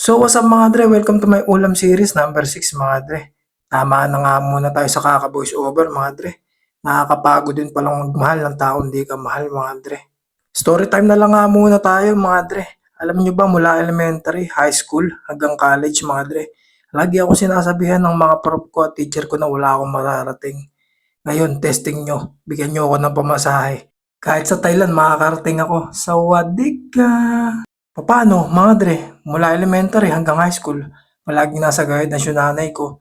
So what's up mga dre? Welcome to my ulam series number 6 mga dre. Tama na nga muna tayo sa kaka-voice over mga dre. Nakakapagod din palang magmahal ng taong di ka mahal mga dre. Story time na lang nga muna tayo mga dre. Alam nyo ba mula elementary, high school, hanggang college mga dre. Lagi ako sinasabihan ng mga prof ko at teacher ko na wala akong mararating. Ngayon, testing nyo. Bigyan nyo ako ng pamasahe. Kahit sa Thailand, makakarating ako. Sawadee ka! Paano, mga dre, mula elementary hanggang high school, palaging nasa guidance yung nanay ko.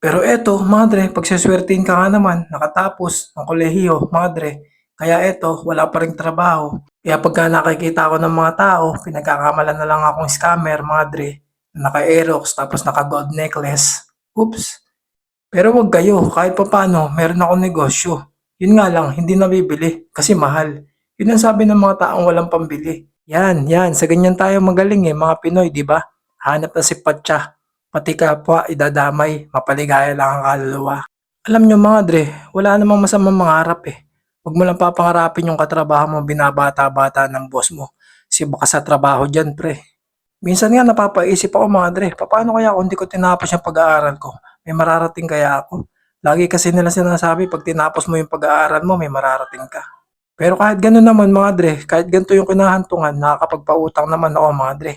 Pero eto, mga dre, pagsaswertein ka nga naman, nakatapos ng kolehiyo, mga dre, kaya eto, wala pa rin trabaho. Kaya pagka nakikita ko ng mga tao, pinagkakamalan na lang akong scammer, mga dre, na naka-Aerox, tapos naka-gold necklace. Oops. Pero wag kayo, kahit pa paano, meron akong negosyo. Yun nga lang, hindi nabibili, kasi mahal. Yun ang sabi ng mga taong walang pambili. Yan, sa ganyan tayo magaling mga Pinoy, di ba? Hanap na si Patsa, pati kapwa, idadamay, mapaligaya lang ang kaluluwa. Alam nyo mga dre, wala namang masamang mangarap Huwag mo lang papangarapin yung katrabaho mo binabata-bata ng boss mo. Kasi baka sa trabaho dyan, pre. Minsan nga napapaisip ako mga dre, paano kaya kung di ko tinapos yung pag-aaral ko? May mararating kaya ako? Lagi kasi nila sinasabi, pag tinapos mo yung pag-aaral mo, may mararating ka. Pero kahit gano'n naman mga dre, kahit ganito yung kinahantungan, nakakapagpautang naman ako mga dre.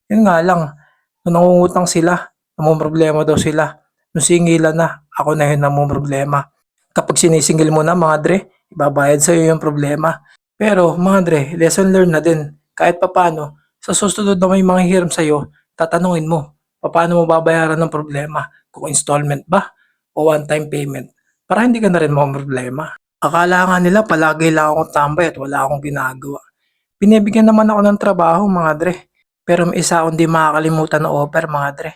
Yun nga lang, nung nangungutang sila, namumroblema daw sila. Nung singilan na, ako na yun namumroblema. Kapag sinisingil mo na mga dre, ibabayad sa'yo yung problema. Pero mga dre, lesson learned na din. Kahit papano, sa susunod na may mga hiram sa'yo, tatanungin mo, paano mo babayaran ng problema? Kung installment ba? O one-time payment? Para hindi ka na rin problema. Akala nga nila palagi lang akong tambay at wala akong ginagawa. Binibigyan naman ako ng trabaho mga dre. Pero may isa akong di makakalimutan na offer mga dre.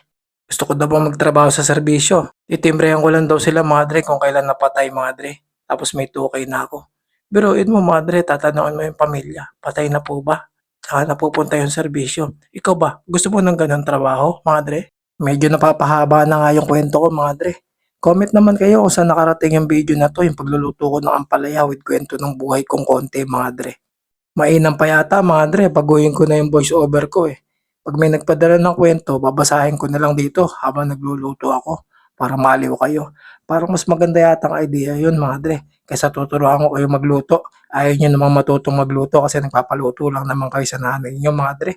Gusto ko daw bang magtrabaho sa serbisyo. Itimbrehan ko lang daw sila mga dre kung kailan napatay mga dre. Tapos may 2K na ako. Biruin mo mga dre, tatanungin mo yung pamilya. Patay na po ba? Saka napupunta yung serbisyo. Ikaw ba? Gusto mo ng ganun trabaho mga dre? Medyo napapahaba na nga yung kwento ko mga dre. Comment naman kayo kung saan nakarating yung video na to, yung pagluluto ko ng ampalaya with kwento ng buhay kong konti mga dre. Mainam pa yata mga dre, baguhin ko na yung voice over ko Pag may nagpadala ng kwento, babasahin ko na lang dito habang nagluluto ako para maliw kayo. Parang mas maganda yata ang idea yun mga dre, kaysa tuturuan ko kayo magluto. Ayaw nyo namang matutong magluto kasi nagpapaluto lang naman kayo sa nanay nyo mga dre.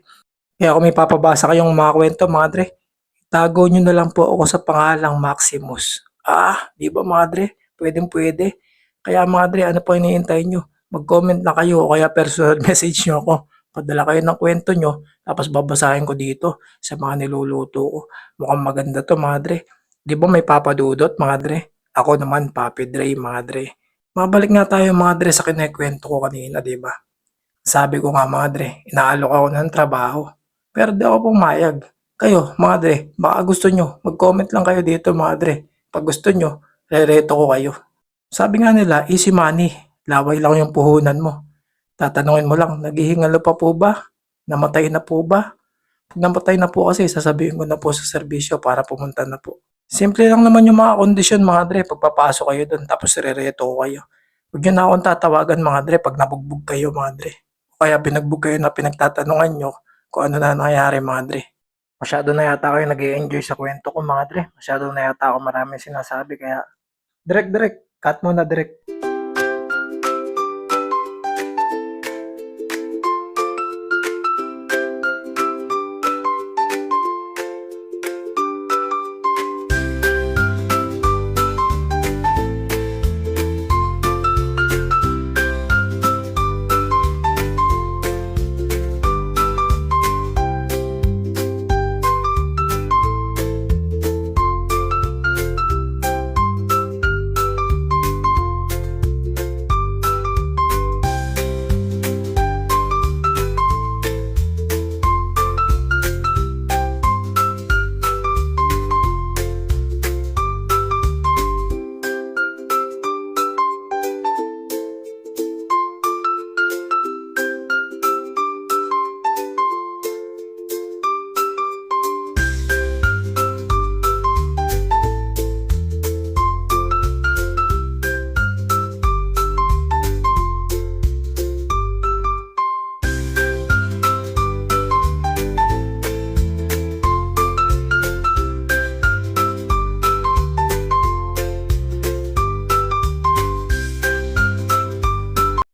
Kaya kung may papabasa kayong mga kwento mga dre, tago nyo na lang po ako sa pangalang Maximus. Di ba mga dre? Pwedeng-pwede. Kaya mga dre, ano po iniintay nyo? Mag-comment na kayo o kaya personal message nyo ako. Padala kayo ng kwento nyo, tapos babasahin ko dito sa mga niluluto ko. Mukhang maganda to mga dre. Di ba may Papa Dudot mga dre? Ako naman, Papi Dre mga dre. Mabalik nga tayo mga dre sa kinikwento ko kanina, di ba? Sabi ko nga mga dre, inaalok ako ng trabaho. Pero di ako pumayag. Kayo, mga dre, baka gusto nyo, mag-comment lang kayo dito mga dre. Pag gusto nyo, rereto ko kayo. Sabi nga nila, easy money, laway lang yung puhunan mo. Tatanungin mo lang, naghihingalo pa po ba? Namatay na po ba? Pag namatay na po kasi, sasabihin ko na po sa serbisyo para pumunta na po. Simple lang naman yung mga kondisyon mga dre, pagpapasok kayo doon, tapos rereto ko kayo. Huwag nyo na akong tatawagan mga dre pag nabugbog kayo mga dre. O kaya binagbog kayo na pinagtatanungan nyo kung ano na nangyayari mga dre. Masyado na yata kayo nag-i-enjoy sa kwento ko mga dre. Masyado na yata ako maraming sinasabi kaya direct, cut mo na direct.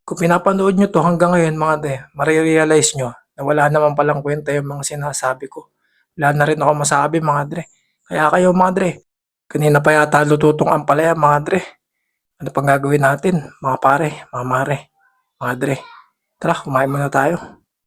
Kung pinapanood nyo 'to hanggang ngayon mga dre, mare-realize nyo na wala naman palang kwenta yung mga sinasabi ko. Wala na rin ako masabi mga dre. Kaya kayo mga dre, kanina pa yata luto tong ampalaya mga dre. Ano pang gagawin natin mga pare, mga mare, mga dre? Tara, kumain muna tayo.